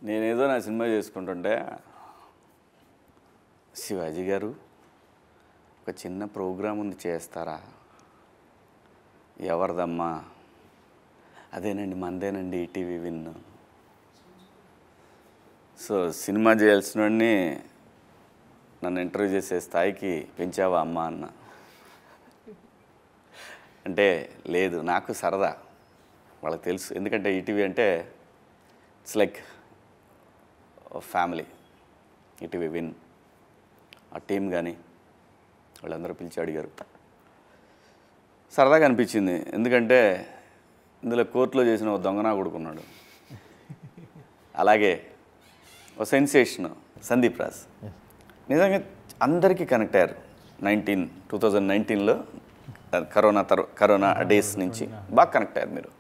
నేనేదో నా సినిమా చేసుకుంటుంటే శివాజీ గారు ఒక చిన్న ప్రోగ్రాం ఉంది చేస్తారా? ఎవరిదమ్మా? అదేనండి మందేనండి ఈటీవీ విన్. సో సినిమా చేయాల్సిన వాడిని నన్ను ఇంటర్వ్యూ చేసే స్థాయికి పెంచావా అమ్మా అన్న. అంటే లేదు, నాకు సరదా, వాళ్ళకి తెలుసు. ఎందుకంటే ఈటీవీ అంటే it's like family. ETV win ఆ టీం కానీ వాళ్ళందరూ పిలిచి అడిగారు. సరదాగా అనిపించింది. ఎందుకంటే ఇందులో కోర్టులో చేసిన ఒక దొంగనా కొడుకున్నాడు, అలాగే ఒక సెన్సేషన్ సందీప్ రాజ్. నిజంగా అందరికీ కనెక్ట్ అయ్యారు. 2019లో కరోనా డేస్ నుంచి బాగా కనెక్ట్ అయ్యారు మీరు.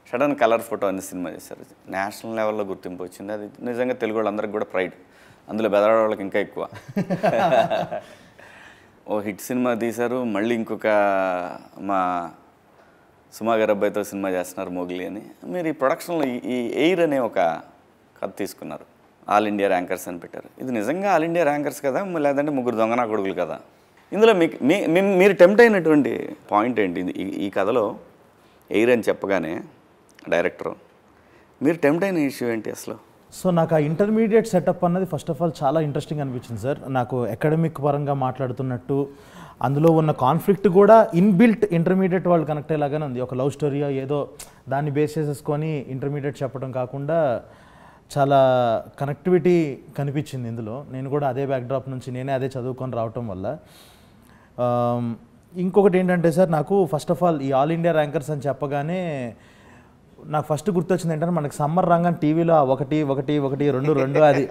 సడన్ కలర్ ఫోటో అనే సినిమా చేశారు, నేషనల్ లెవెల్లో గుర్తింపు వచ్చింది. అది నిజంగా తెలుగు వాళ్ళందరికీ కూడా ప్రైడ్, అందులో బెదరాడ వాళ్ళకి ఇంకా ఎక్కువ. ఓ హిట్ సినిమా తీశారు. మళ్ళీ ఇంకొక మా సుమా గారి అబ్బాయితో సినిమా చేస్తున్నారు, మోగ్లీ అని. మీరు ఈ ప్రొడక్షన్లో ఈ ఎయిర్ అనే ఒక కథ తీసుకున్నారు, ఆల్ ఇండియా ర్యాంకర్స్ అని పెట్టారు. ఇది నిజంగా ఆల్ ఇండియా ర్యాంకర్స్ కదా, లేదంటే ముగ్గురు దొంగనా కొడుకులు కదా? ఇందులో మీరు టెంప్ట్ అయినటువంటి పాయింట్ ఏంటి? ఈ కథలో ఎయిర్ అని చెప్పగానే డైరెక్టర్ మీరు టెంప్ట్ అయిన ఇష్యూ ఏంటి అసలు? సో నాకు ఆ ఇంటర్మీడియట్ సెటప్ అన్నది ఫస్ట్ ఆఫ్ ఆల్ చాలా ఇంట్రెస్టింగ్ అనిపించింది సార్. నాకు అకాడమిక్ పరంగా మాట్లాడుతున్నట్టు అందులో ఉన్న కాన్ఫ్లిక్ట్ కూడా ఇన్బిల్ట్ ఇంటర్మీడియట్ వాళ్ళు కనెక్ట్ అయ్యేలాగానే ఉంది. ఒక లవ్ స్టోరీయో ఏదో దాన్ని బేస్ చేసేసుకొని ఇంటర్మీడియట్ చెప్పడం కాకుండా చాలా కనెక్టివిటీ కనిపించింది ఇందులో. నేను కూడా అదే బ్యాక్డ్రాప్ నుంచి నేనే అదే చదువుకొని రావటం వల్ల. ఇంకొకటి ఏంటంటే సార్, నాకు ఫస్ట్ ఆఫ్ ఆల్ ఈ ఆల్ ఇండియా ర్యాంకర్స్ అని చెప్పగానే నాకు ఫస్ట్ గుర్తొచ్చింది ఏంటంటే, మనకి సమ్మర్ రంగం టీవీలో 1 1 1 2 2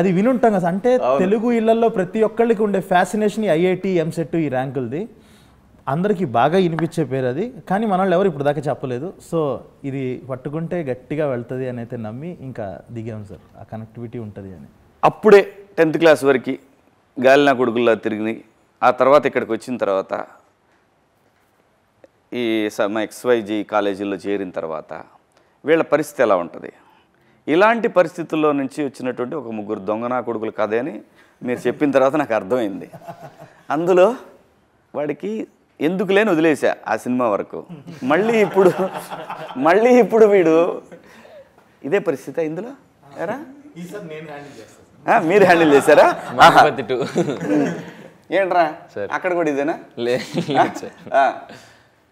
అది వినుంటాం కదా. అంటే తెలుగు ఇళ్లలో ప్రతి ఒక్కళ్ళకి ఉండే ఫ్యాసినేషన్ ఐఐటి ఎంసెట్ ఈ ర్యాంకులది అందరికీ బాగా వినిపించే పేరు అది. కానీ మనల్ని ఎవరు ఇప్పుడు దాకా చెప్పలేదు. సో ఇది పట్టుకుంటే గట్టిగా వెళ్తుంది అని అయితే నమ్మి ఇంకా దిగాం సార్. ఆ కనెక్టివిటీ ఉంటుంది అని. అప్పుడే 10th క్లాస్ వరకు గాలినా కొడుకుల్లా తిరిగి, ఆ తర్వాత ఇక్కడికి వచ్చిన తర్వాత ఈ XYG కాలేజీల్లో చేరిన తర్వాత వీళ్ళ పరిస్థితి ఎలా ఉంటుంది? ఇలాంటి పరిస్థితుల్లో నుంచి వచ్చినటువంటి ఒక ముగ్గురు దొంగనా కొడుకులు కథ అని మీరు చెప్పిన తర్వాత నాకు అర్థమైంది. అందులో వాడికి ఎందుకు లేని వదిలేసా ఆ సినిమా వరకు. మళ్ళీ ఇప్పుడు వీడు ఇదే పరిస్థితి ఇందులో ఎరా మీరు హ్యాండిల్ చేశారా? ఏంట్రా అక్కడ కూడా ఇదేనా?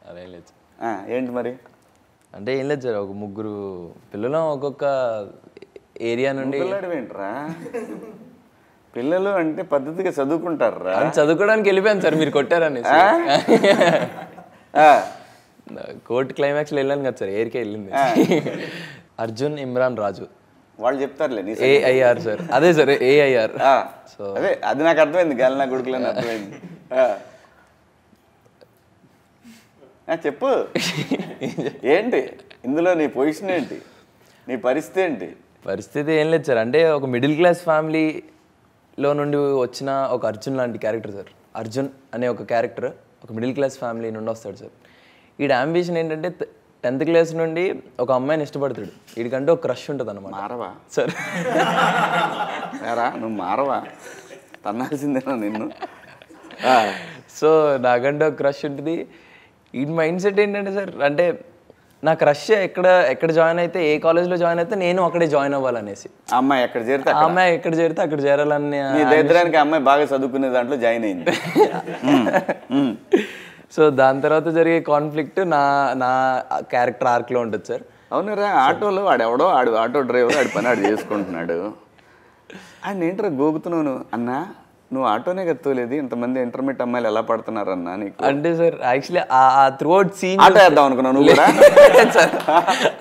అదేం లేదు. ఏంటి మరి? అంటే ఏం లేదు సార్, ఒక ముగ్గురు పిల్లలు ఒక్కొక్క ఏరియా నుండి. ఏంట్రా పిల్లలు అంటే పద్ధతిగా చదువుకుంటారా? చదువుకోవడానికి వెళ్ళిపోయాను సార్, మీరు కొట్టారని. కోర్టు క్లైమాక్స్లో వెళ్ళాను కదా సార్, ఏరికే వెళ్ళింది. అర్జున్, ఇమ్రాన్, రాజు వాళ్ళు చెప్తారులే. ఏఐఆర్ సార్, అదే సార్ ఏఐఆర్. సో అదే అది నాకు అర్థమైంది, గాలినా కొడుకులని అర్థమైంది. చెప్పు ఏంటి ఇందులో నీ పొజిషన్ ఏంటి, నీ పరిస్థితి ఏంటి? పరిస్థితి ఏం లేదు సార్, అంటే ఒక మిడిల్ క్లాస్ ఫ్యామిలీలో నుండి వచ్చిన ఒక అర్జున్ లాంటి క్యారెక్టర్ సార్. అర్జున్ అనే ఒక క్యారెక్టర్ ఒక మిడిల్ క్లాస్ ఫ్యామిలీ నుండి వస్తాడు సార్. వీడి అంబిషన్ ఏంటంటే 10th క్లాస్ నుండి ఒక అమ్మాయిని ఇష్టపడతాడు. వీడికంటే ఒక క్రష్ ఉంటుంది అన్నమాట. మారవా సార్? నువ్వు మారవా, తన్నాల్సిందేనా నిన్ను? సో నాకంటే ఒక క్రష్ ఉంటుంది. ఈ మైండ్ సెట్ ఏంటంటే సార్, అంటే నా క్రష్ ఎక్కడ జాయిన్ అయితే, ఏ కాలేజ్లో జాయిన్ అయితే నేను అక్కడే జాయిన్ అవ్వాలనేసి. అమ్మాయి ఎక్కడ చేరితే అక్కడ చేరాలని. దరిద్రానికి అమ్మాయి బాగా చదువుకునే దాంట్లో జాయిన్ అయింది. సో దాని తర్వాత జరిగే కాన్ఫ్లిక్ట్ నా క్యారెక్టర్ ఆర్క్లో ఉంటుంది సార్. అవునరా, ఆటోలో వాడెవడో ఆటో డ్రైవర్ ఆడి పని ఆడు చేసుకుంటున్నాడు. ఆయన ఏంటరా గోగుతున్నావు అన్నా, నువ్వు ఆటోనే కత్తలేదు, ఇంతమంది ఇంటర్మీడియట్ అమ్మాయిలు ఎలా పడుతున్నారన్నా నీకు? అంటే సార్ యాక్చువల్లీ ఆ త్రూఅవుట్ సీన్ ఆటో వేద్దాం అనుకున్నావు నువ్వు కూడా?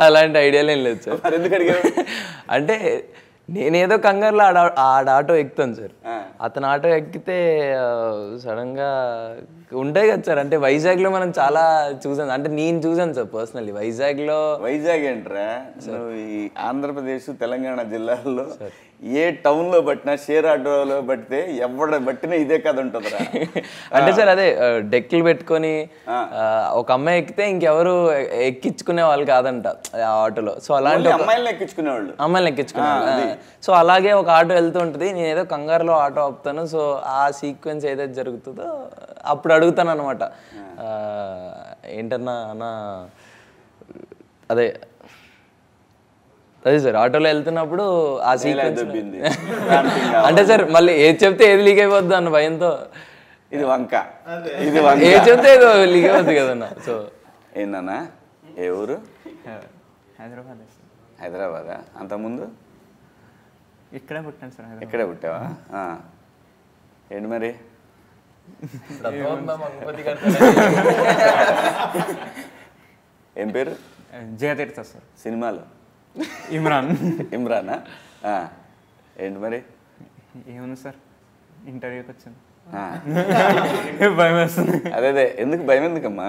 అలాంటి ఐడియాలు ఏం లేదు సార్. ఎందుకు అడిగావు? అంటే నేనేదో కంగారులో ఆటో ఎక్కుతాను సార్. అతను ఆటో ఎక్కితే సడన్గా ఉంటాయి కదా సార్. అంటే వైజాగ్లో మనం చాలా చూసాను, అంటే నేను చూసాను సార్ పర్సనల్లీ వైజాగ్లో. వైజాగ్ ఏంట్రా, నువ్వు ఈ ఆంధ్రప్రదేశ్ తెలంగాణ జిల్లాల్లో ఏ టౌన్లో పట్టినా షేర్ ఆటోలో పట్టితే ఎవడ పట్టినా ఇదే కథ ఉంటుందిరా. అంటే సార్ అదే డెక్కులు పెట్టుకొని ఒక అమ్మాయి ఎక్కితే ఇంకెవరు ఎక్కించుకునే వాళ్ళు కాదంట ఆ ఆటోలో. సో అలాంటి అమ్మాయిలను ఎక్కించుకునేవాళ్ళు, అమ్మాయిలు ఎక్కించుకునేవాళ్ళు. సో అలాగే ఒక ఆటో వెళ్తూ ఉంటుంది, నేను ఏదో కంగారులో ఆటో ఆపుతాను. సో ఆ సీక్వెన్స్ ఏదైతే జరుగుతుందో అప్పుడు అడుగుతాను అనమాట, ఏంటన్నా అన్న అదే సార్ ఆటోలో వెళ్తున్నప్పుడు ఆ సీక్వెన్స్. అంటే సార్ మళ్ళీ ఏది చెప్తే ఏది లీక్ అయిపోద్ది అన్న భయంతో, ఇది వంక ఏది చెప్తే ఏదో లీక్ అయిపోద్ది కదన్న. సో ఏందన్నా, ఏ ఊరు? హైదరాబాద్. హైదరాబాదా? అంతకుముందు ఇక్కడే పుట్టాను సార్. ఇక్కడే పుట్టావా? ఏంటి మరి ఏం పేరు? జయతీర్థ సార్. సినిమాలో ఇమ్రాన్. ఇమ్రానా? ఏంటి మరి? ఏముంది సార్, ఇంటర్వ్యూకి వచ్చాను. భయం వేస్తుంది. అదే ఎందుకు భయం ఎందుకమ్మా?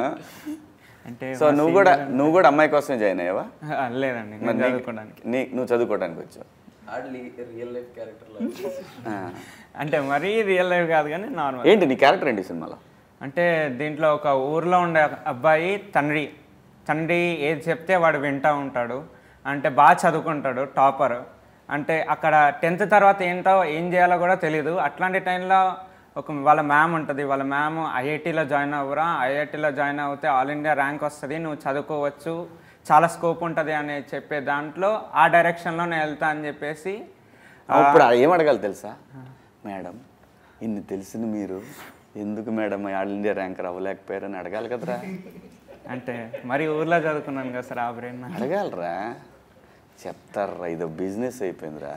అంటే సో నువ్వు కూడా అమ్మాయి కోసమే జాయిన్ అయ్యావా? లేదండి, చదువుకోవడానికి. నువ్వు చదువుకోవడానికి వచ్చావు? రియల్ లైఫ్ క్యారెక్టర్ అంటే మరీ రియల్ లైఫ్ కాదు కానీ నార్మల్. ఏంటి నీ క్యారెక్టర్ ఏంటి సినిమాలో? అంటే దీంట్లో ఒక ఊర్లో ఉండే అబ్బాయి తండ్రి ఏది చెప్తే వాడు వింటూ ఉంటాడు. అంటే బాగా చదువుకుంటాడు, టాపర్. అంటే అక్కడ 10th తర్వాత ఏం చేయాలో కూడా తెలీదు. అట్లాంటి టైంలో వాళ్ళ మ్యామ్ ఉంటుంది. వాళ్ళ మ్యామ్ ఐఐటీలో జాయిన్ అవ్వరా, ఐఐటీలో జాయిన్ అవుతే ఆల్ ఇండియా ర్యాంక్ వస్తుంది, నువ్వు చదువుకోవచ్చు, చాలా స్కోప్ ఉంటుంది అని చెప్పే దాంట్లో ఆ డైరెక్షన్లో నేను వెళ్తా అని చెప్పేసి. ఇప్పుడు ఏం అడగాలి తెలుసా? మేడం ఇన్ని తెలిసిన మీరు ఎందుకు మేడం ఆల్ ఇండియా ర్యాంకర్ అవ్వలేకపోయారని అడగాలి కదరా. అంటే మరి ఊర్లో చదువుకున్నాను కదా సార్, ఆ బ్రెయిన్ అడగాలరా. చెప్తారా, ఇదో బిజినెస్ అయిపోయిందిరా.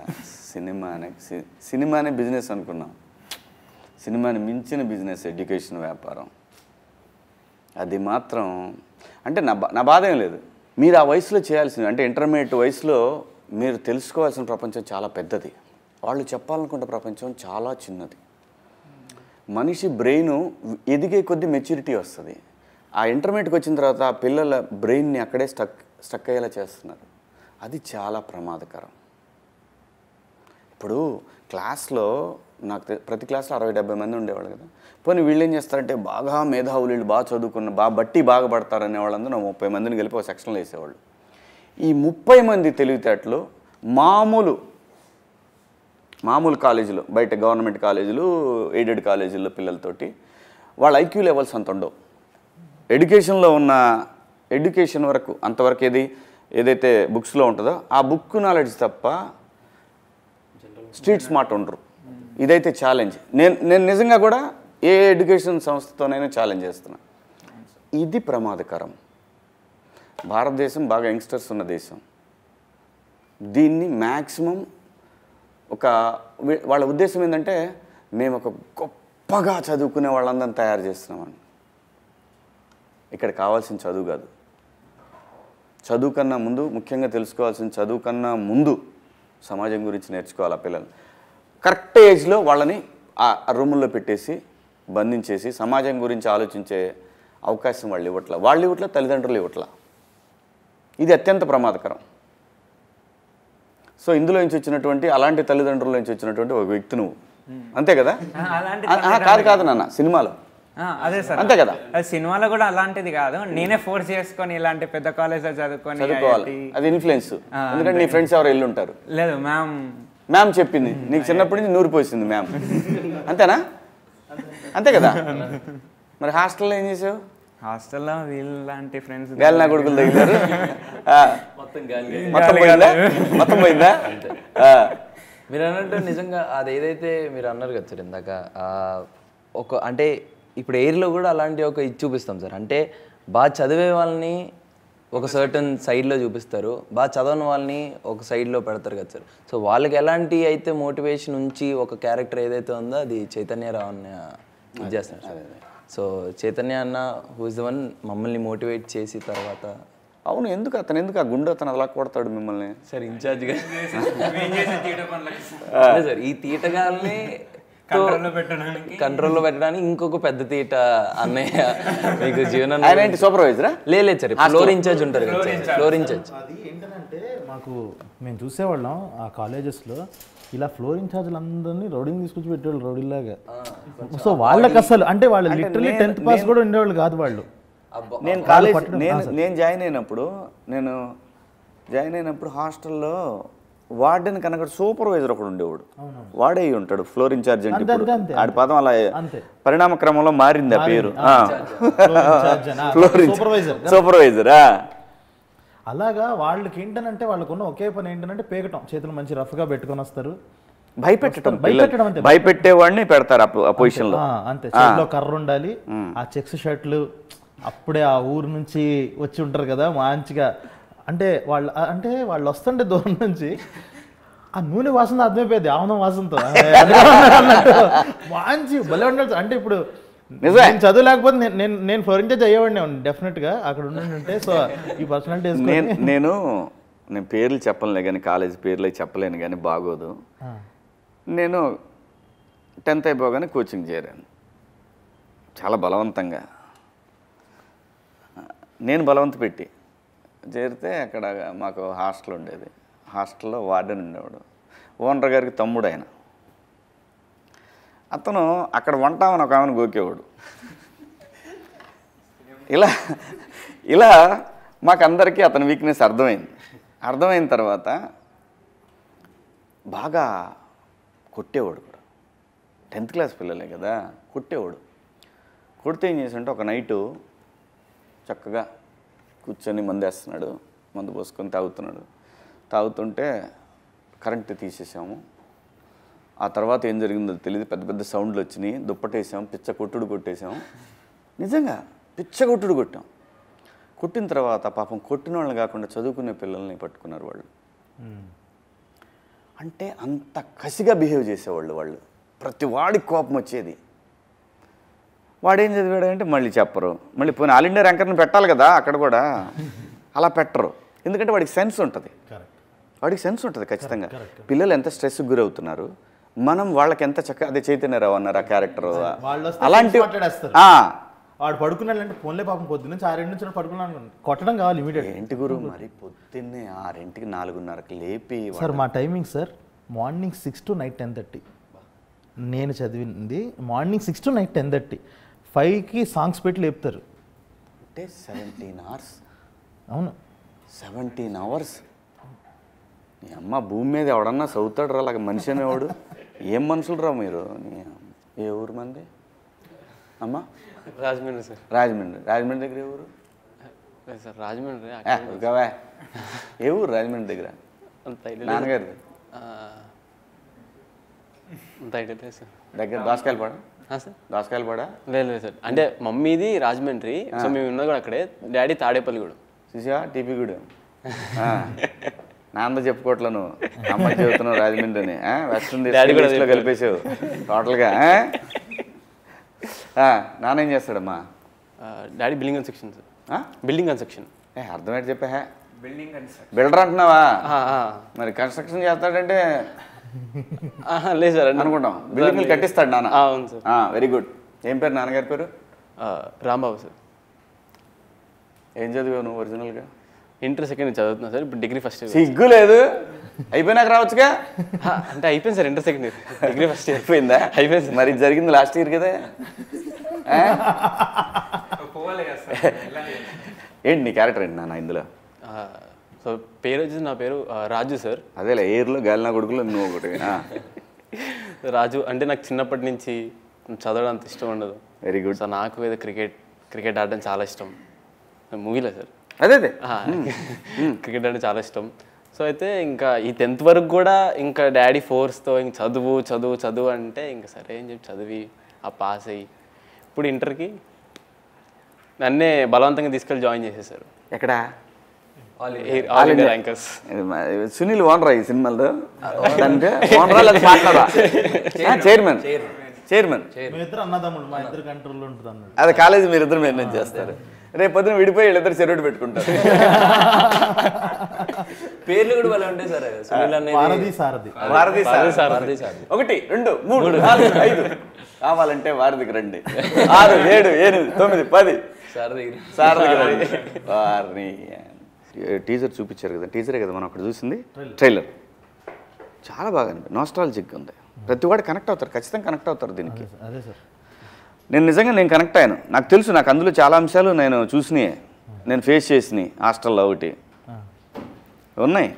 సినిమానే బిజినెస్ అనుకున్నాం. సినిమాని మించిన బిజినెస్ ఎడ్యుకేషన్, వ్యాపారం. అది మాత్రం అంటే నా బాధ ఏం లేదు. మీరు ఆ వయసులో చేయాల్సింది, అంటే ఇంటర్మీడియట్ వయసులో మీరు తెలుసుకోవాల్సిన ప్రపంచం చాలా పెద్దది. వాళ్ళు చెప్పాలనుకుంటే ప్రపంచం చాలా చిన్నది. మనిషి బ్రెయిన్ ఎదిగే కొద్దీ మెచ్యూరిటీ వస్తుంది. ఆ ఇంటర్మీడియట్కి వచ్చిన తర్వాత ఆ పిల్లల బ్రెయిన్ని అక్కడే స్టక్ అయ్యేలా చేస్తున్నారు. అది చాలా ప్రమాదకరం. ఇప్పుడు క్లాస్లో నాకు ప్రతి క్లాస్లో 60-70 మంది ఉండేవాళ్ళు కదా. పోనీ వీళ్ళు ఏం చేస్తారంటే బాగా మేధావులు, వీళ్ళు బాగా చదువుకున్న బాగా పడతారనే వాళ్ళందరూ 30 మందిని కలిపి ఒక సెక్షన్లో వేసేవాళ్ళు. ఈ 30 మంది తెలివితేటలు మామూలు కాలేజీలో, బయట గవర్నమెంట్ కాలేజీలు, ఎయిడెడ్ కాలేజీల్లో పిల్లలతోటి వాళ్ళ ఐక్యూ లెవెల్స్ అంత ఉండవు. ఎడ్యుకేషన్లో ఉన్న ఎడ్యుకేషన్ వరకు అంతవరకు ఏదైతే బుక్స్లో ఉంటుందో ఆ బుక్ నాలెడ్జ్ తప్ప స్ట్రీట్ స్మార్ట్ ఉండరు. ఇదైతే ఛాలెంజ్. నేను నిజంగా కూడా ఏ ఎడ్యుకేషన్ సంస్థతోనైనా ఛాలెంజ్ చేస్తున్నా. ఇది ప్రమాదకరం. భారతదేశం బాగా యంగ్స్టర్స్ ఉన్న దేశం. దీన్ని మ్యాక్సిమం వాళ్ళ ఉద్దేశం ఏంటంటే మేము ఒక గొప్పగా చదువుకునే వాళ్ళందరినీ తయారు చేస్తున్నామని. ఇక్కడ కావాల్సిన చదువు కాదు. చదువు కన్నా ముందు, ముఖ్యంగా తెలుసుకోవాల్సిన చదువు కన్నా ముందు సమాజం గురించి నేర్చుకోవాలి. ఆ పిల్లలు కరెక్ట్ ఏజ్లో వాళ్ళని ఆ రూముల్లో పెట్టేసి బంధించేసి సమాజం గురించి ఆలోచించే అవకాశం వాళ్ళు ఇవ్వట్ల, తల్లిదండ్రులు ఇవ్వట్ల. ఇది అత్యంత ప్రమాదకరం. సో ఇందులో నుంచి వచ్చినటువంటి, అలాంటి తల్లిదండ్రుల నుంచి వచ్చినటువంటి ఒక వ్యక్తి నువ్వు, అంతే కదా? కాదు నాన్న, సినిమాలో అదే సార్, అంతే కదా? సినిమాలో కూడా అలాంటిది కాదు, నేనే ఫోర్స్ చేసుకొని ఇలాంటి పెద్ద కాలేజ్లో చదువుకోవాలి. అది ఇన్ఫ్లుయెన్స్. ఎందుకంటే నీ ఫ్రెండ్స్ ఎవరు ఉంటారు. లేదు, మ్యామ్ చెప్పింది నీకు చిన్నప్పటి నుంచి నూరిపోసింది మ్యామ్, అంతేనా? అంతే కదా? మరి హాస్టల్లో ఏం చేసావు? హాస్టల్లో వీళ్ళంటి ఫ్రెండ్స్ గాలి నా కొడుకులు తగిలారు. మొత్తం పోయిందా? మీరు అన్నట్టు నిజంగా అది ఏదైతే మీరు అన్నారు కదా సార్ ఇందాక, అంటే ఇప్పుడు ఎయిర్లో కూడా అలాంటి ఇది చూపిస్తాం సార్. అంటే బాగా చదివే వాళ్ళని ఒక సర్టన్ సైడ్లో చూపిస్తారు, బాగా చదవని వాళ్ళని ఒక సైడ్లో పెడతారు కదా సార్. సో వాళ్ళకి ఎలాంటి అయితే మోటివేషన్ ఉంచి ఒక క్యారెక్టర్ ఏదైతే ఉందో అది చైతన్యరావు అన్న ఇది చేస్తారు సార్. సో చైతన్య అన్న హూ ఇస్ ద వన్ మమ్మల్ని మోటివేట్ చేసి తర్వాత. అవును, ఎందుకు ఆ గుండె అతను అలా కొడతాడు మిమ్మల్ని? సార్ ఇన్ఛార్జ్గా సార్ ఈ తీటగాల్ని కంట్రోల్లో పెట్టడానికి ఇంకొక పెద్ద తీట అన్నయ్య మీకు జీవనం ఆయన ఏంటి సూపర్వైజరా? లేదు సార్, ఫ్లోర్ ఇన్ఛార్జ్ ఉంటారు కదా సార్, ఫ్లోర్ ఇన్ఛార్జ్. అది ఏంటంటే మాకు మేము చూసేవాళ్ళం ఆ కాలేజెస్లో ఇలా ఫ్లోర్ ఇన్ఛార్జ్లు అందరినీ రౌడీని తీసుకొచ్చి పెట్టేవాళ్ళు రౌడీలాగా. సో వాళ్ళకి అసలు అంటే వాళ్ళు లిటరలీ 10th పాస్ కూడా ఉండేవాళ్ళు కాదు వాళ్ళు. నేను కాలేజ్ నేను జాయిన్ అయినప్పుడు హాస్టల్లో వార్డెన్ కనుక సూపర్వైజర్ ఒకడు ఉండేవాడు. వాడే ఉంటాడు ఫ్లోర్ ఇన్ఛార్జ్ అంటే. ఆడి పదం అలా పరిణామ క్రమంలో మారింది ఆ పేరు. ఫ్లోర్ సూపర్వైజరా. అలాగా వాళ్ళకి ఏంటనంటే వాళ్ళకున్న ఒకే పని ఏంటంటే పేకటం, చేతులు మంచి రఫ్గా పెట్టుకొని వస్తారు, భయపెట్టేవాడిని పెడతారు ఆ పొజిషన్ లో. అంతే, చేతిలో కర్ర ఉండాలి, ఆ చెక్స్ షర్ట్లు అప్పుడే ఆ ఊరు నుంచి వచ్చి ఉంటారు కదా మంచిగా. అంటే వాళ్ళు వస్తుంటే దూరం నుంచి ఆ నూనె వాసన అర్థమైపోయింది, ఆముదం వాసనతో మంచి భలే ఉండాలి. అంటే ఇప్పుడు నేను చదువు లేకపోతే నేను ఫ్లోర్ ఇన్ఛార్జ్ అయ్యేవాడిని డెఫినెట్గా అక్కడ ఉంటే. సో ఈ పర్సనాలిటీ నేను పేర్లు చెప్పలేను కానీ, కాలేజ్ పేర్లు చెప్పలేను కానీ బాగోదు. నేను 10th అయిపోగానే కోచింగ్ చేరాను చాలా బలవంతంగా. నేను బలవంత పెట్టి చేరితే అక్కడ మాకు హాస్టల్ ఉండేది. హాస్టల్లో వార్డెన్ ఉండేవాడు, ఓనర్ గారికి తమ్ముడు ఆయన. అతను అక్కడ వంటామని ఒక ఆమెను గోకేవాడు. ఇలా మాకందరికీ అతని వీక్నెస్ అర్థమైన తర్వాత బాగా కొట్టేవాడు కూడా. 10th క్లాస్ పిల్లలే కదా, కొట్టేవాడు. కొడితే ఏం చేసాడంటే ఒక నైటు చక్కగా కూర్చొని మందేస్తున్నాడు, మందు పోసుకొని తాగుతుంటే కరెంటు తీసేసాము. ఆ తర్వాత ఏం జరిగిందో తెలియదు, పెద్ద పెద్ద సౌండ్లు వచ్చినాయి, దుప్పటేసాం, పిచ్చ కొట్టుడు కొట్టేసాము. నిజంగా పిచ్చ కొట్టుడు కొట్టాం. కొట్టిన తర్వాత పాపం కొట్టిన వాళ్ళని కాకుండా చదువుకునే పిల్లల్ని పట్టుకున్నారు వాళ్ళు. అంటే అంత కసిగా బిహేవ్ చేసేవాళ్ళు వాళ్ళు. ప్రతి వాడికి కోపం వచ్చేది. వాడేం చదివాడంటే మళ్ళీ చెప్పరు. మళ్ళీ పోయిన ఆల్ ఇండియా ర్యాంకర్ని పెట్టాలి కదా, అక్కడ కూడా అలా పెట్టరు. ఎందుకంటే వాడికి సెన్స్ ఉంటుంది, ఖచ్చితంగా. పిల్లలు ఎంత స్ట్రెస్కి గురవుతున్నారు, మనం వాళ్ళకి ఎంత చక్కగా. అదే చైతన్యరావు అన్నారు ఆ క్యారెక్టర్. అలాంటి వాడు పడుకున్నాడంటే ఫోన్లే పాపం పొద్దున్న 6 నుంచి పడుకున్నాను, కొట్టడం కావాలి ఇమీడియట్. ఏంటి గురు మరి పొద్దున్నే 6కి 4:30కి లేపి. సార్ మా timing sir morning 6 to night 10:30. నేను చదివింది మార్నింగ్ 6 to నైట్ 10:30. 5కి సాంగ్స్ పెట్టి లేపుతారు. అంటే 17 hours. అవును, 17 hours. నీ అమ్మ భూమి మీద ఎవడన్నా చదువుతాడు రా అలాగ మనిషి అనేవాడు. ఏం మనుషులు రా మీరు. ఏ ఊరు మంది అమ్మ? రాజమండ్రి సార్. రాజమండ్రి దగ్గర ఏ ఊరు సార్? రాజమండ్రి. ఏ ఊరు రాజమండ్రి దగ్గర? నాన్నగారిది దగ్గర దోసకాయలపాడ. దోసకాయలపాడ లేదు సార్, అంటే మమ్మీది రాజమండ్రి, సో మేము ఉన్నది కూడా అక్కడే. డాడీ తాడేపల్లి కూడా. చూసా టీపీ కూడా. నాన్న చెప్పుకోవట్లా నువ్వు, అమ్మ చెబుతున్నావు రాజమండ్రి అని. వెస్ట్రన్ లో కలిపేసావు టోటల్గా. నాన్న ఏం చేస్తాడమ్మా? Daddy building construction sir. Building construction. అర్థమేంటి చెప్పా? బిల్డర్ అంటున్నావా? మరి కన్స్ట్రక్షన్ చేస్తాడంటే లేదు సార్ అనుకుంటాం. బిల్డింగ్లు కట్టిస్తాడు నాన్న. అవును సార్. Very good. ఏం పేరు నాన్నగారి పేరు? రాంబాబు సార్. ఏం చదివావు నువ్వు ఒరిజినల్గా? ఇంటర్ సెకండ్ చదువుతున్నా సార్, ఇప్పుడు డిగ్రీ ఫస్ట్ ఇయర్. సిగ్గు లేదు, అయిపోయినాక రావచ్చుగా. అంటే అయిపోయింది sir, inter second year. Degree first year అయిపోయిందా? అయిపోయింది. మరి జరిగింది లాస్ట్ ఇయర్ కదా. ఏంటి నీ క్యారెక్టర్ ఏంటి నాన్న ఇందులో? సో పేరు వచ్చేసి నా పేరు రాజు సార్. అదేలే, ఎయిర్లో గాలినా కొడుకులో నువ్వు ఒకటి. రాజు అంటే నాకు చిన్నప్పటి నుంచి చదవడం అంత ఇష్టం ఉండదు. Very good. సో నాకు ఏదో క్రికెట్ ఆడడం చాలా ఇష్టం. మూవీలో సార్ అదే క్రికెట్ అంటే చాలా ఇష్టం. సో అయితే ఇంకా ఈ 10th వరకు కూడా ఇంకా డాడీ ఫోర్స్తో ఇంక చదువు అంటే ఇంకా సరే అని చెప్పి చదివి ఆ పాస్ అయ్యి ఇప్పుడు ఇంటర్కి నన్నే బలవంతంగా తీసుకెళ్ళి జాయిన్ చేసేసారు. ఎక్కడ? All India rankers. సునీల్ ఓనరా ఈ సినిమాలో? చైర్మన్. అదే కాలేజీ మీరిద్దరు మేనేజ్ చేస్తారు. రేపు పొద్దున విడిపోయి వీళ్ళిద్దరు చెరువుడు పెట్టుకుంటారు. పేర్లు కూడా భలే ఉంటాయి సార్. సునీల్ అనేది వారధి సారథి. వారధి సారథి. 1 2 3 4 5 కావాలంటే వారధికి రండి. 6 7 8 9 10 సారథికి రండి. వారిని టీజర్ చూపించారు కదా, టీజరే కదా మనం అక్కడ చూసింది, ట్రైలర్ చాలా బాగా నాస్టాలజిక్ ఉంది. ప్రతి వాడు కనెక్ట్ అవుతారు, ఖచ్చితంగా కనెక్ట్ అవుతారు దీనికి. అదే సార్, నేను నిజంగా కనెక్ట్ అయ్యాను. నాకు తెలుసు, నాకు అందులో చాలా అంశాలు నేను చూసినాయి, నేను ఫేస్ చేసినాయి. హాస్టల్లో ఒకటి ఉన్నాయి,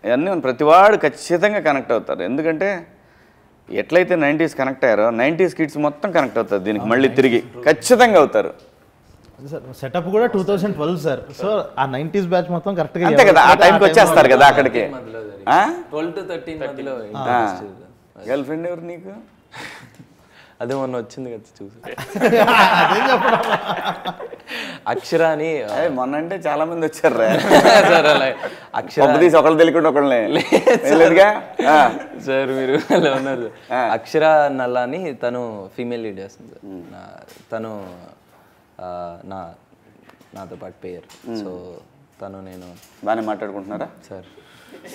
ఇవన్నీ ప్రతివాడు ఖచ్చితంగా కనెక్ట్ అవుతారు. ఎందుకంటే ఎట్లయితే 90s కనెక్ట్ అయ్యారో 90s కిడ్స్ మొత్తం కనెక్ట్ అవుతారు దీనికి, మళ్ళీ తిరిగి ఖచ్చితంగా అవుతారు. అదే సార్, సెటప్ కూడా 2012 సార్. సో ఆ 90s బ్యాచ్ మొత్తం కరెక్ట్గా అంతే కదా, ఆ టైంకి వచ్చేస్తారు కదా అక్కడికి. 12 to 13 మధ్యలో గర్ల్ ఫ్రెండ్ ఎవరు నీకు? అదే మొన్న వచ్చింది కదా చూసి. అక్షర అని మొన్న అంటే చాలా మంది వచ్చారు సార్. అలా అక్షర తీసి ఒకళ్ళు తెలియకుండా ఒకళ్ళే లేదుగా సార్, మీరు అలా ఉన్నారు. అక్షర నల్లా అని తను ఫీమేల్ లీడ్ చేస్తుంది సార్. తను నాతో పాటు పేరు. సో తను నేను బాగానే మాట్లాడుకుంటున్నారా సార్?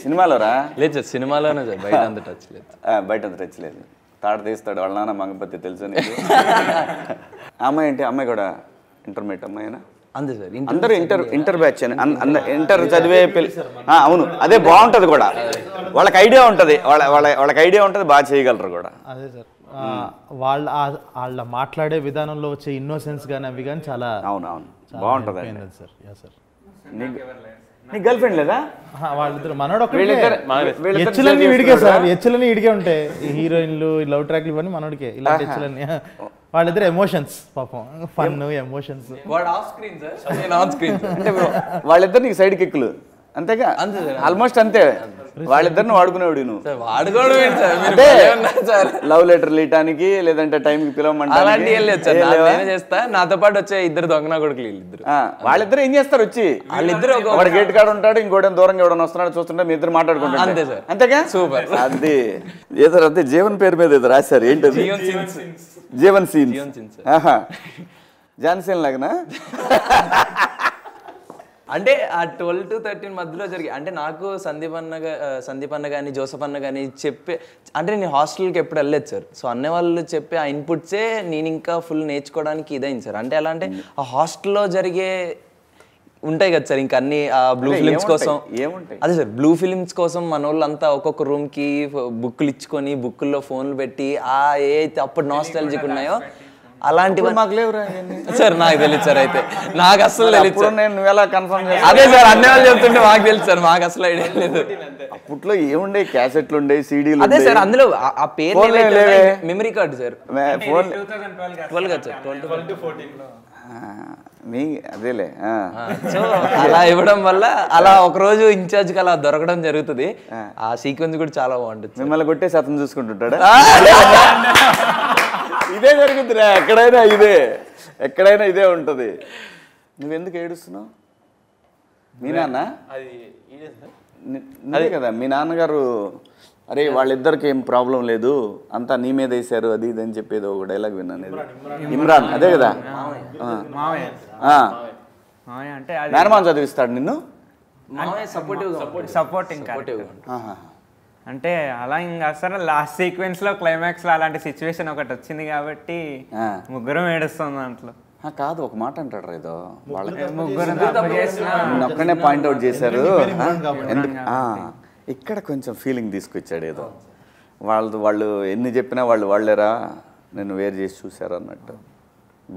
సినిమాలో రా? లేదు సార్, సినిమాలోనే సార్, బయట అంత టచ్ లేదు. బయట అంత టచ్ లేదు. తాడు తీస్తాడు వాళ్ళ నాన్న మంగపతి, తెలుసు నీకు? అమ్మాయి ఏంటి, అమ్మాయి కూడా ఇంటర్మీడియట్ అమ్మాయినా? అంతే సార్, అందరూ ఇంటర్ బ్యాచ్ అని, ఇంటర్ చదివే అవును, అదే బాగుంటుంది కూడా. వాళ్ళకి ఐడియా ఉంటుంది, వాళ్ళకి ఐడియా ఉంటుంది, బాగా చేయగలరు కూడా. అదే సార్, వాళ్ళ మాట్లాడే విధానంలో వచ్చే ఇన్నోసెన్స్ కానీ అవి కానీ చాలా అవునవును బాగుంటుంది సార్. Yeah sir. నీ గర్ల్ ఫ్రెండ్ లేదా? వాళ్ళిద్దరు మనోడు ఎచ్చులన్నీ విడిగే సార్, ఎచ్చులన్నీ విడిగే ఉంటాయి. ఈ హీరోయిన్లు, లవ్ ట్రాక్లు ఇవన్నీ మనోడికే, ఇలాంటి ఎచ్చులన్నీ. వాళ్ళిద్దరు ఎమోషన్స్, పాపం ఫన్ ఎమోషన్స్. అంటే వాళ్ళిద్దరు నీకు సైడ్ కిక్కులు అంతేగా? ఆల్మోస్ట్ అంతే. వాళ్ళిద్దరిని వాడుకునేవాడు నువ్వు. అంటే లవ్ లెటర్ లీయటానికి, లేదంటే టైంకి పిలవమంటే చేస్తా. నాతో పాటు వచ్చే ఇద్దరు దొంగనా కొడుకులు ఇద్దరు. వాళ్ళిద్దరు ఏం చేస్తారు వచ్చి? వాళ్ళిద్దరు ఒక గేట్ కాడ ఉంటాడు, ఇంకోటి దూరంగా ఎవడన్నా వస్తున్నాడు చూస్తుంటే మీ ఇద్దరు మాట్లాడుకుంటారు. అంతే సార్, అంతేగా? సూపర్. అది ఏదో అదే జీవన్ పేరు మీద ఏదో రాశారు, ఏంటది? జీవన్ సీన్స్. జాన్సీన్ లాగనా? అంటే ఆ 12 to 13 మధ్యలో జరిగి, అంటే నాకు సందీప్ అన్న కానీ జోసఫ్ అన్న కానీ చెప్పే, అంటే నేను హాస్టల్కి ఎప్పుడు వెళ్ళలేదు సార్. సో అన్న వాళ్ళు చెప్పే ఆ ఇన్పుట్సే నేను ఇంకా ఫుల్ నేర్చుకోవడానికి ఇదైంది సార్. అంటే ఎలా అంటే ఆ హాస్టల్లో జరిగే ఉంటాయి కదా సార్, ఇంకా అన్ని బ్లూ ఫిలిమ్స్ కోసం. అదే సార్, బ్లూ ఫిలిమ్స్ కోసం మన వాళ్ళంతా ఒక్కొక్క రూమ్కి బుక్కులు ఇచ్చుకొని, బుక్కుల్లో ఫోన్లు పెట్టి ఏ అయితే అప్పుడు నాస్టాలజిక్ ఉన్నాయో అలాంటివి మాకు లేవురా సార్. నాకు తెలియదు సార్, అయితే నాకు అసలు తెలియదు. నేను ఎలా కన్ఫర్మ్ చేస్తాను? అదే సార్, అన్ని వాళ్ళు చెప్తుంటే మాకు తెలుసు సార్, మాకు అసలు ఐడియా లేదు. అప్పట్లో ఏముండే, క్యాసెట్లు ఉండే, సీడీలు. అదే సార్, అందులో ఆ పేరు మెమరీ కార్డు సార్. 12 కదా సార్, 12 to 14. అదేలే. సో అలా ఇవ్వడం వల్ల అలా ఒకరోజు ఇన్ఛార్జ్కి అలా దొరకడం జరుగుతుంది. ఆ సీక్వెన్స్ కూడా చాలా బాగుంటుంది. మిమ్మల్ని కొట్టేసి అతను చూసుకుంటుంటాడా? ఇదే జరుగుతుందిరా, ఎక్కడైనా ఇదే ఉంటుంది. నువ్వెందుకు ఏడుస్తున్నావు? మీ నాన్న అదే కదా, మీ నాన్నగారు అరే వాళ్ళిద్దరికి ఏం ప్రాబ్లం లేదు, అంతా నీ మీద వేసారు అది ఇది అని చెప్పేది ఒక డైలాగ్ విన్నాను. ఇమ్రాన్ అదే కదా? మేనమాన్ చదివిస్తాడు నిన్ను? సపోర్టింగ్. అంటే అలా ఇంకా అసలు లాస్ట్ సీక్వెన్స్లో క్లైమాక్స్లో అలాంటి సిచ్యువేషన్ ఒకటి వచ్చింది కాబట్టి ముగ్గురం ఏడుస్తాం దాంట్లో. కాదు, ఒక మాట అంటాడు ఏదో, వాళ్ళకి ముగ్గురు ఒక్కనే పాయింట్అవుట్ చేశారు. ఇక్కడ కొంచెం ఫీలింగ్ తీసుకొచ్చాడు ఏదో, వాళ్ళు ఎన్ని చెప్పినా వాళ్ళేరా నేను వేరు చేసి చూశారు అన్నట్టు.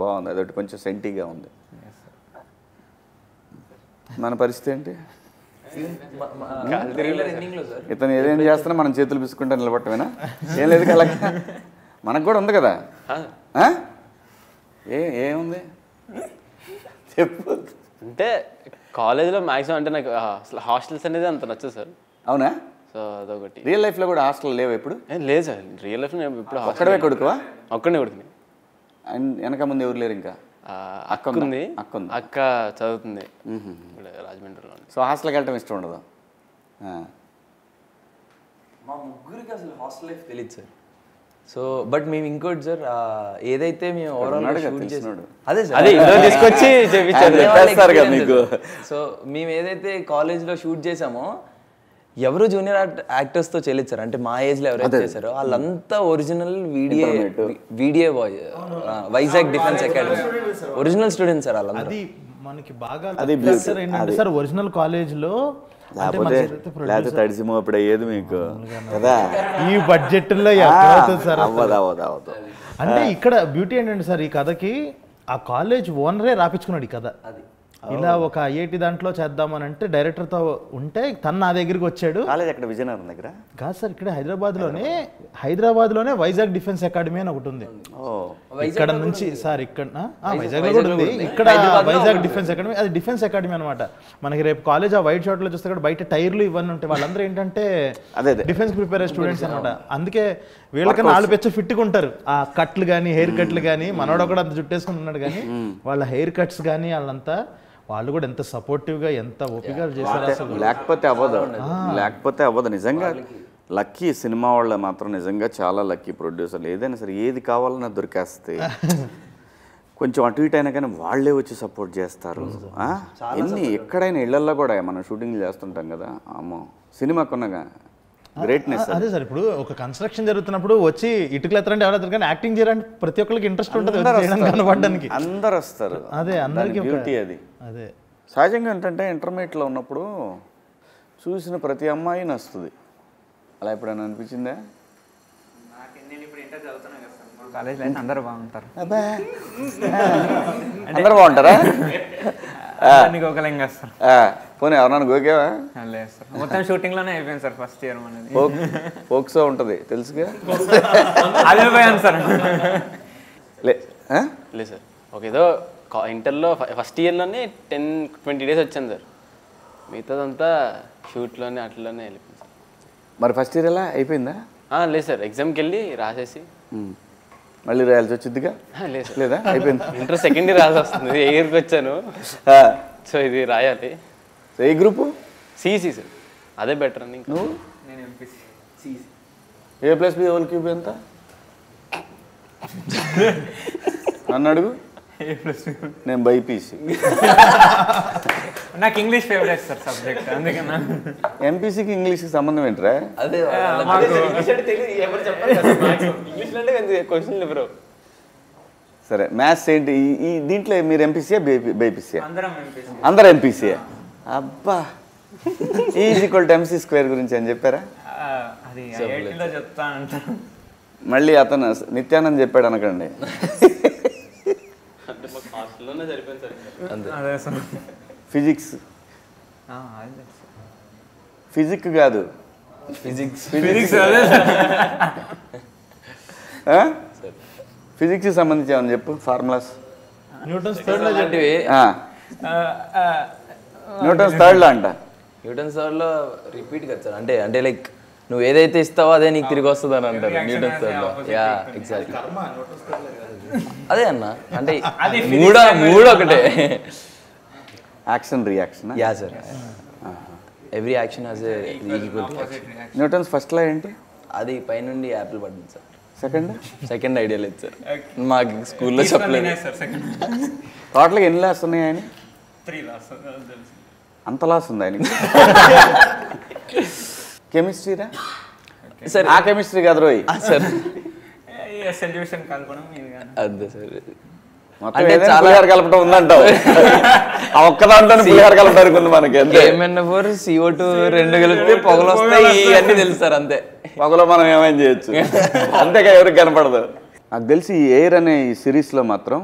బాగుంది, అదొకటి కొంచెం సెంటీగా ఉంది. మన పరిస్థితి ఏంటి? ఇతను ఏదేం చేస్తున్నా మనం చేతులు పిసుకుంటా నిలబట్టమేనా? ఏం లేదు కదా, మనకు కూడా ఉంది కదా. ఏముంది చెప్పు. అంటే కాలేజ్లో మ్యాక్సిమం అంటే నాకు అసలు హాస్టల్స్ అనేది అంత నచ్చదు సార్. అవునా? సో అదొకటి. రియల్ లైఫ్లో కూడా హాస్టల్ లేవు ఎప్పుడు? లేదు సార్, రియల్ లైఫ్లో నేను ఇప్పుడు ఒక్కడే కొడుకువా? ఒక్కడే కొడుకుని. వెనక ముందు ఎవరు లేరు? ఇంకా అక్క ఉంది, అక్క చదువుతుంది రాజమండ్రిలో. సో హాస్టల్కి వెళ్ళటం ఇష్టం ఉండదు? మా ముగ్గురికి అసలు హాస్టల్ లైఫ్ తెలియదు సార్. సో బట్ మేము ఇంకోటి సార్, ఏదైతే మేము ఓవరాల్ అదే సార్ తీసుకొచ్చి సో మేము ఏదైతే కాలేజ్లో షూట్ చేసామో ఎవరు జూనియర్ యాక్టర్స్తో చేయలేదు సార్. అంటే మా ఏజ్లో ఎవరైతే చేశారో వాళ్ళంతా ఒరిజినల్ వీడియో బాయ్, Vizag defence academy original students sir వాళ్ళందరూ. అది మనకి బాగా సార్ ఏంటంటే సార్ ఒరిజినల్ కాలేజ్లో లేకపోతే తడిసిమో అప్పుడు అయ్యేది మీకు కదా. ఈ బడ్జెట్లో సార్ అవ్వదు. అంటే ఇక్కడ బ్యూటీ ఏంటంటే సార్ ఈ కథకి ఆ కాలేజ్ ఓనరే రాపించుకున్నాడు ఈ కథ. ఇలా ఒక ఐఐటి దాంట్లో చేద్దామని అంటే డైరెక్టర్తో ఉంటే తను నా దగ్గరికి వచ్చాడు. కాలేజ్ అక్కడ విజయనగరం దగ్గర కాదు సార్, ఇక్కడ హైదరాబాద్లోనే వైజాగ్ డిఫెన్స్ అకాడమీ అని ఒకటి ఉంది. ఇక్కడ నుంచి సార్ ఇక్కడ వైజాగ్లో కూడా ఉంది. ఇక్కడ వైజాగ్ డిఫెన్స్ అకాడమీ, అది డిఫెన్స్ అకాడమీ అనమాట. మనకి రేపు కాలేజ్ ఆ వైట్ షార్ట్లో చూస్తే కూడా బయట టైర్లు ఇవన్నీ ఉంటాయి. వాళ్ళందరూ ఏంటంటే డిఫెన్స్ ప్రిపేర్ అయ్యే స్టూడెంట్స్ అనమాట. అందుకే వీళ్ళకన్నా వాళ్ళు పెచ్చ ఫిట్గా ఉంటారు. ఆ కట్లు కానీ హెయిర్ కట్లు కానీ, మనోడు కూడా అంత జుట్టేసుకుని ఉన్నాడు కానీ వాళ్ళ హెయిర్ కట్స్ కానీ వాళ్ళంతా వాళ్ళు కూడా ఎంత సపోర్టివ్గా ఎంత ఓపికగా చేశారు అసలు. లేకపోతే అవ్వదు నిజంగా. లక్కీ సినిమా వాళ్ళ మాత్రం నిజంగా చాలా లక్కీ ప్రొడ్యూసర్లు. ఏదైనా సరే ఏది కావాలన్నా దొరికేస్తే కొంచెం అటు ఇటు అయినా కానీ వాళ్ళే వచ్చి సపోర్ట్ చేస్తారు. ఎక్కడైనా ఇళ్లల్లో కూడా మనం షూటింగ్లు చేస్తుంటాం కదా, అమ్మో సినిమాకున్నగా గ్రేట్నెస్. అదే సార్, ఇప్పుడు ఒక కన్స్ట్రక్షన్ జరుగుతున్నప్పుడు వచ్చి ఇటుకలు ఎత్తరంటే ఎవరు కానీ యాక్టింగ్ చేయడానికి ప్రతి ఒక్కరికి ఇంట్రెస్ట్ ఉంటుంది కనబడడానికి. అందరు వస్తారు. అదే అందరికీ బ్యూటీ అది. అదే సహజంగా ఏంటంటే ఇంటర్మీడియట్లో ఉన్నప్పుడు చూసిన ప్రతి అమ్మాయి నచ్చుతుంది. అలా ఎప్పుడైనా అనిపించిందా? కాలేజ్లో అయితే అందరూ బాగుంటారు. అందరు బాగుంటారా? గోకలంగా వస్తారు. పోనీ ఎవరన్నా గోకేవా? లేదు సార్, మొత్తం షూటింగ్లోనే అయిపోయింది సార్ ఫస్ట్ ఇయర్ మనది. ఫోక్సో ఉంటుంది తెలుసుగా. అదే పోయాను సార్. లేదు సార్, ఒక ఏదో ఇంటర్లో ఫస్ట్ ఇయర్లోనే 10-20 days వచ్చాను సార్. మిగతాదంతా షూట్లోనే అట్లనే వెళ్ళిపోయింది సార్. మరి ఫస్ట్ ఇయర్ ఎలా అయిపోయిందా? లేదు సార్, ఎగ్జామ్కి వెళ్ళి రాసేసి మళ్ళీ రాయాల్సి వచ్చిందిగా? లేదు సార్, లేదా అయిపోయింది. ఇంటర్ సెకండ్ ఇయర్ రాసి వస్తుంది. ఏ ఇయర్కి వచ్చాను, సో ఇది రాయాలి. ఏ గ్రూపు? సిఈసి సార్, అదే బెటర్ అని. నువ్వు? నేను ఎంపీసీ. A+B ఎంత? నన్ను అడుగు. నేను బైపీసీ. నాకు ఇంగ్లీష్ ఫేవరెట్ సార్ సబ్జెక్ట్, అందుకన్నా. ఎంపీసీకి ఇంగ్లీష్కి సంబంధం ఏంట్రా? అదే క్వశ్చన్ బ్రో. సరే మ్యాథ్స్ ఏంటి ఈ దీంట్లో? మీరు ఎంపీసీయా బైపీసీయా? అందరం ఎంపీసీయా? అబ్బా, E=MC² గురించి అని చెప్పారా? అది ఐఐటీలో చెప్తా అంటారు. మళ్ళీ అతను నిత్యానంద్ చెప్పాడు అనకండి. ఫిజిక్స్ ఫిజిక్స్ కాదు, ఫిజిక్స్ సంబంధించి ఏమని చెప్పు. ఫార్ములాస్ న్యూటన్స్ థర్డ్లో అంట. న్యూటన్స్ థర్డ్లో రిపీట్ కదా సార్. అంటే లైక్ నువ్వు ఏదైతే ఇస్తావో అదే నీకు తిరిగి వస్తుంది అని అంటారు న్యూటన్స్ థర్డ్లో. యా ఎగ్జాక్ట్లీ అదే అన్న. అంటే మూడు ఒకటే. Action reaction. Yeah sir, every action has a equal. Newton's first law ఏంటి? అది పైనుండి యాపిల్ పడింది సార్. సెకండ్ ఐడియా లేదు సార్, మాకు స్కూల్లో చెప్పలేదు. టోటల్గా ఎన్ని లాస్ ఉన్నాయి ఆయన? 3 లాస్. అంత లాస్ ఉంది ఆయనకి? కెమిస్ట్రీరా సార్? ఆ కెమిస్ట్రీ కాదు రోయ్ సార్, సొల్యూషన్ కలపడం అదే సార్. అంటే చాలా కలపడం ఉందంటావు. ఆ ఒక్క దాంట్లో పులిహార కలపడానికి ఉంది మనకి. KMNO4 CO2 2 కలిపితే పొగలు వస్తాయి అన్నీ తెలుసు సార్. అంతే, పొగలో మనం ఏమైనా చేయొచ్చు, అంతేగా ఎవరికి కనపడదు. నాకు తెలిసి ఈ ఎయిర్ అనే ఈ సిరీస్లో మాత్రం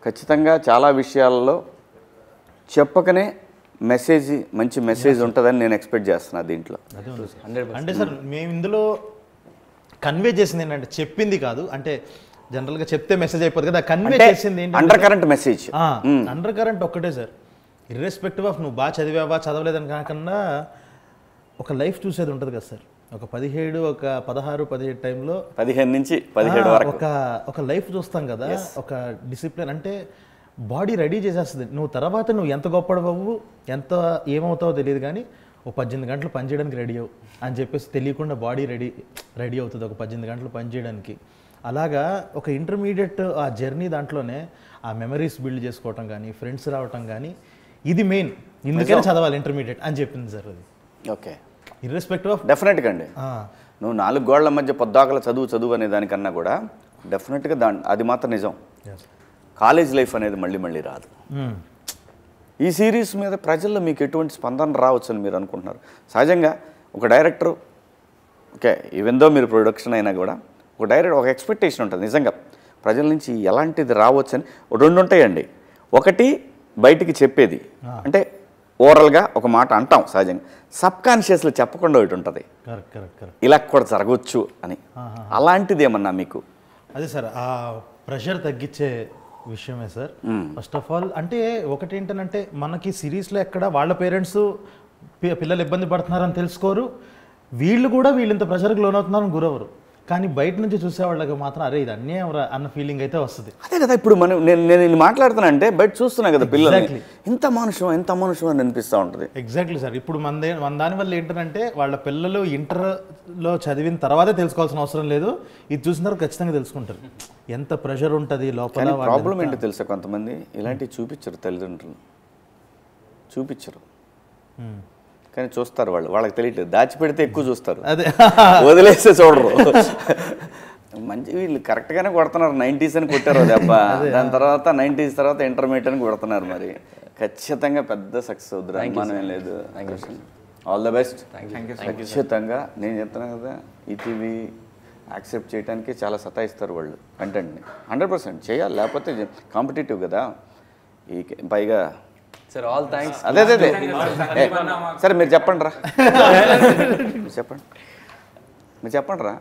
ఖచ్చితంగా చాలా విషయాల్లో చెప్పకనే మంచి మెసేజ్ ఉంటుందని నేను ఎక్స్పెక్ట్ చేస్తున్నా దీంట్లో. అంటే సార్ మేము ఇందులో కన్వే చేసింది ఏంటంటే చెప్పింది కాదు, అంటే జనరల్గా చెప్తే మెసేజ్ అయిపోతుంది కదా, కన్వే చేసింది ఏంటి under current message. Under current ఒక్కటే సార్, ఇర్రెస్పెక్టివ్ ఆఫ్ నువ్వు బాగా చదివావా చదవలేదని కాకుండా ఒక లైఫ్ చూసేది ఉంటుంది కదా సార్. ఒక 17 ఒక 16 17 టైంలో 15 నుంచి 17 వరకు ఒక లైఫ్ చూస్తాం కదా. ఒక డిసిప్లిన్ అంటే బాడీ రెడీ చేసేస్తుంది. నువ్వు తర్వాత నువ్వు ఎంత గొప్పడవు ఎంత ఏమవుతావో తెలియదు, కానీ ఒక 18 గంటలు పనిచేయడానికి రెడీ అవ్వు అని చెప్పేసి తెలియకుండా బాడీ రెడీ అవుతుంది ఒక 18 గంటలు పనిచేయడానికి. అలాగా ఒక ఇంటర్మీడియట్ ఆ జర్నీ దాంట్లోనే ఆ మెమరీస్ బిల్డ్ చేసుకోవటం కానీ ఫ్రెండ్స్ రావటం కానీ ఇది మెయిన్. ఇందుకనే చదవాలి ఇంటర్మీడియట్ అని చెప్పింది సార్ అది. ఓకే, ఇర్రెస్పెక్టివ్ ఆఫ్ డెఫినెట్గా అండి. నువ్వు 4 గోళ్ల మధ్య పొద్దాకల చదువు అనే దానికన్నా కూడా డెఫినెట్గా అది మాత్రం నిజం. కాలేజ్ లైఫ్ అనేది మళ్ళీ రాదు. ఈ సిరీస్ మీద ప్రజల్లో మీకు ఎటువంటి స్పందన రావచ్చు అని మీరు అనుకుంటున్నారు? సహజంగా ఒక డైరెక్టర్, ఓకే, ఈవెన్ దో మీరు ప్రొడక్షన్ అయినా కూడా ఒక డైరెక్టర్ ఒక ఎక్స్పెక్టేషన్ ఉంటుంది నిజంగా ప్రజల నుంచి ఎలాంటిది రావచ్చు అని. 2 ఉంటాయండి. ఒకటి బయటికి చెప్పేది, అంటే ఓవరాల్గా ఒక మాట అంటాం సహజంగా. సబ్కాన్షియస్లో చెప్పకుండా ఒకటి ఉంటుంది, ఇలా కూడా జరగవచ్చు అని. అలాంటిది ఏమన్నా మీకు? అదే సార్, ఆ ప్రెషర్ తగ్గించే విషయమే సార్. ఫస్ట్ ఆఫ్ ఆల్ అంటే ఒకటి ఏంటంటే మనకి సిరీస్లో ఎక్కడ వాళ్ళ పేరెంట్స్ పిల్లలు ఇబ్బంది పడుతున్నారని తెలుసుకోరు, వీళ్ళు కూడా వీళ్ళంత ప్రెషర్కి లోనవుతున్నారని గురవరు. కానీ బయట నుంచి చూసేవాళ్ళకి మాత్రం అరే ఇది అన్యాయం అన్న ఫీలింగ్ అయితే వస్తుంది. అదే కదా ఇప్పుడు నేను మాట్లాడుతున్నా అంటే బయట చూస్తున్నా కదా పిల్లలు ఎంత మనుషం అని అనిపిస్తూ ఉంటుంది. Exactly sir. ఇప్పుడు మన దానివల్ల ఏంటంటే వాళ్ళ పిల్లలు ఇంటర్లో చదివిన తర్వాతే తెలుసుకోవాల్సిన అవసరం లేదు, ఇది చూసిన తర్వాత ఖచ్చితంగా తెలుసుకుంటారు ఎంత ప్రెషర్ ఉంటుంది లోపల. ప్రాబ్లం ఏంటో తెలుసా, కొంతమంది ఇలాంటివి చూపించరు, తల్లిదండ్రులు చూపించరు కానీ చూస్తారు. వాళ్ళకి తెలియట్లేదు, దాచిపెడితే ఎక్కువ చూస్తారు, అదే వదిలేస్తే చూడరు. మంచి వీళ్ళు కరెక్ట్గానే కొడుతున్నారు, 90s అని కొట్టారు దెబ్బ, దాని తర్వాత 90s తర్వాత ఇంటర్మీడియట్ అని కొడుతున్నారు. మరి ఖచ్చితంగా పెద్ద సక్సెస్ అవుతుంది, అనుమానం ఏం లేదు. All the best. ఖచ్చితంగా నేను చెప్తున్నాను కదా, ఈటీవీ యాక్సెప్ట్ చేయడానికి చాలా సతాయిస్తారు వాళ్ళు కంటెంట్ని. 100% చేయాలి, లేకపోతే కాంపిటేటివ్ కదా. ఈ పైగా సార్ ఆల్ థ్యాంక్స్. అదే సరే మీరు చెప్పండి రా, మీరు చెప్పండి రా.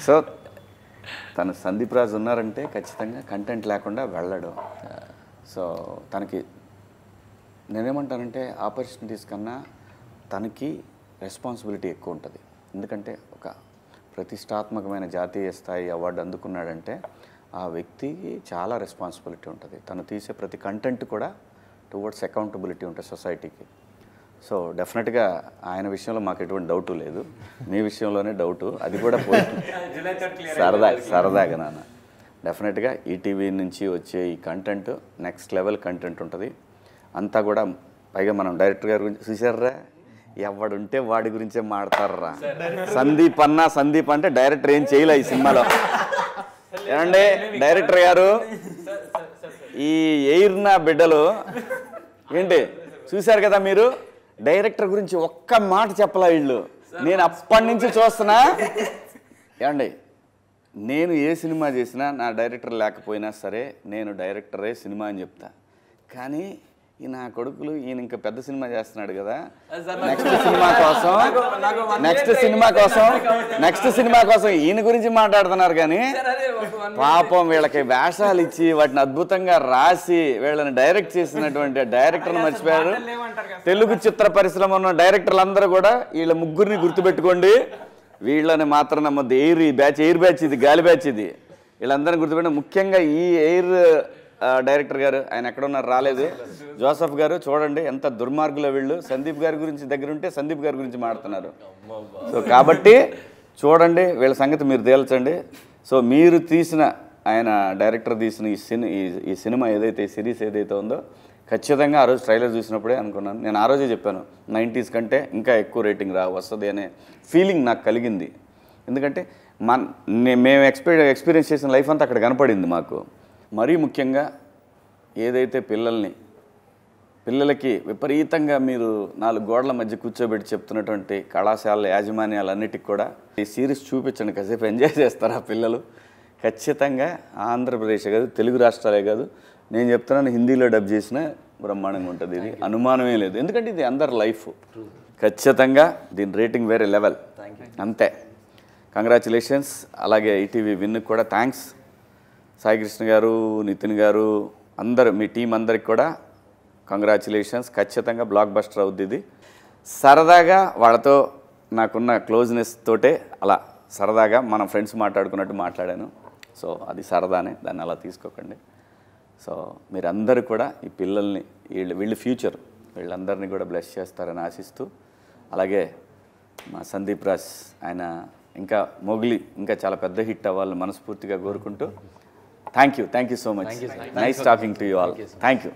సో తను సందీప్ రాజ్ ఉన్నారంటే ఖచ్చితంగా కంటెంట్ లేకుండా వెళ్ళడు. సో తనకి నేనేమంటానంటే ఆపర్చునిటీస్ కన్నా తనకి రెస్పాన్సిబిలిటీ ఎక్కువ ఉంటుంది. ఎందుకంటే ఒక ప్రతిష్టాత్మకమైన జాతీయ స్థాయి అవార్డు అందుకున్నాడంటే ఆ వ్యక్తికి చాలా రెస్పాన్సిబిలిటీ ఉంటుంది. తను తీసే ప్రతి కంటెంట్ కూడా టువర్డ్స్ అకౌంటబిలిటీ ఉంటుంది సొసైటీకి. సో డెఫినెట్గా ఆయన విషయంలో మాకు ఎటువంటి డౌటు లేదు, మీ విషయంలోనే డౌటు, అది కూడా పోయింది సరదాగా నాన్న. డెఫినెట్గా ఈటీవీ నుంచి వచ్చే ఈ కంటెంట్ నెక్స్ట్ లెవెల్ కంటెంట్ ఉంటుంది అంతా కూడా. పైగా మనం డైరెక్టర్ గారి గురించి చూసారా, ఎవడుంటే వాడి గురించే మాడతారా. సందీప్ అంటే డైరెక్టర్ ఏం చేయలే ఈ సినిమాలో. ఏమండి డైరెక్టర్ గారు, ఈ ఎయిర్నా బిడ్డలు ఏంటి చూశారు కదా మీరు, డైరెక్టర్ గురించి ఒక్క మాట చెప్పలా వీళ్ళు. నేను అప్పటి నుంచి చూస్తున్నా. ఏమండి నేను ఏ సినిమా చేసినా నా డైరెక్టర్ లేకపోయినా సరే నేను డైరెక్టరే సినిమా అని చెప్తా. కానీ ఈ నా కొడుకులు ఈయన ఇంకా పెద్ద సినిమా చేస్తున్నాడు కదా, నెక్స్ట్ సినిమా కోసం ఈయన గురించి మాట్లాడుతున్నారు. కానీ పాపం వీళ్ళకి వేషాలు ఇచ్చి వాటిని అద్భుతంగా రాసి వీళ్ళని డైరెక్ట్ చేసినటువంటి డైరెక్టర్ని మర్చిపోయారు. తెలుగు చిత్ర పరిశ్రమ ఉన్న డైరెక్టర్లు అందరూ కూడా వీళ్ళ ముగ్గురిని గుర్తుపెట్టుకోండి. వీళ్ళని మాత్రం నమ్మద్దు. ఎయిర్ బ్యాచ్ ఇది గాలి బ్యాచ్ ఇది. వీళ్ళందరినీ గుర్తుపెట్టి ముఖ్యంగా ఈ ఎయిర్ డైరెక్టర్ గారు, ఆయన ఎక్కడున్నారు రాలేదు, జోసఫ్ గారు చూడండి ఎంత దుర్మార్గులో వీళ్ళు. సందీప్ గారి గురించి దగ్గర ఉంటే సందీప్ గారి గురించి మాట్లాడుతున్నారు. సో కాబట్టి చూడండి వీళ్ళ సంగతి మీరు తేల్చండి. సో మీరు తీసిన ఆయన డైరెక్టర్ తీసిన ఈ సినిమా ఏదైతే సిరీస్ ఏదైతే ఉందో ఖచ్చితంగా ఆ రోజు ట్రైలర్ చూసినప్పుడే అనుకున్నాను. నేను ఆ రోజే చెప్పాను 90s కంటే ఇంకా ఎక్కువ రేటింగ్ వస్తుంది అనే ఫీలింగ్ నాకు కలిగింది. ఎందుకంటే మేము ఎక్స్పీరియన్స్ చేసిన లైఫ్ అంతా అక్కడ కనపడింది మాకు. మరీ ముఖ్యంగా ఏదైతే పిల్లలకి విపరీతంగా మీరు 4 గోడల మధ్య కూర్చోబెట్టి చెప్తున్నటువంటి కళాశాల యాజమాన్యాలన్నిటికి కూడా ఈ సిరీస్ చూపించండి, కాసేపు ఎంజాయ్ చేస్తారు ఆ పిల్లలు. ఖచ్చితంగా ఆంధ్రప్రదేశ్ కాదు, తెలుగు రాష్ట్రాలే కాదు, నేను చెప్తున్నాను హిందీలో డబ్ చేసిన బ్రహ్మాండంగా ఉంటుంది. ఇది అనుమానమే లేదు, ఎందుకంటే ఇది అందరి లైఫ్. ఖచ్చితంగా దీని రేటింగ్ వేరే లెవెల్, అంతే. కంగ్రాచులేషన్స్. అలాగే ఈటీవీ విన్కి కూడా థ్యాంక్స్. సాయికృష్ణ గారు, నితిన్ గారు, అందరూ మీ టీం అందరికి కూడా కంగ్రాచులేషన్స్. ఖచ్చితంగా బ్లాక్ బస్టర్ అవుద్ది ఇది. సరదాగా వాళ్ళతో నాకున్న క్లోజ్నెస్ తోటే అలా సరదాగా మనం ఫ్రెండ్స్ మాట్లాడుకున్నట్టు మాట్లాడాను. సో అది సరదానే, దాన్ని అలా తీసుకోకండి. సో మీరందరూ కూడా ఈ పిల్లల్ని వీళ్ళు ఫ్యూచర్, వీళ్ళందరినీ కూడా బ్లెస్ చేస్తారని ఆశిస్తూ, అలాగే మా సందీప్ రాజ్ ఆయన ఇంకా మొగిలి ఇంకా చాలా పెద్ద హిట్ అవ్వాలని మనస్ఫూర్తిగా కోరుకుంటూ thank you so much. Nice talking to you all. Thank you.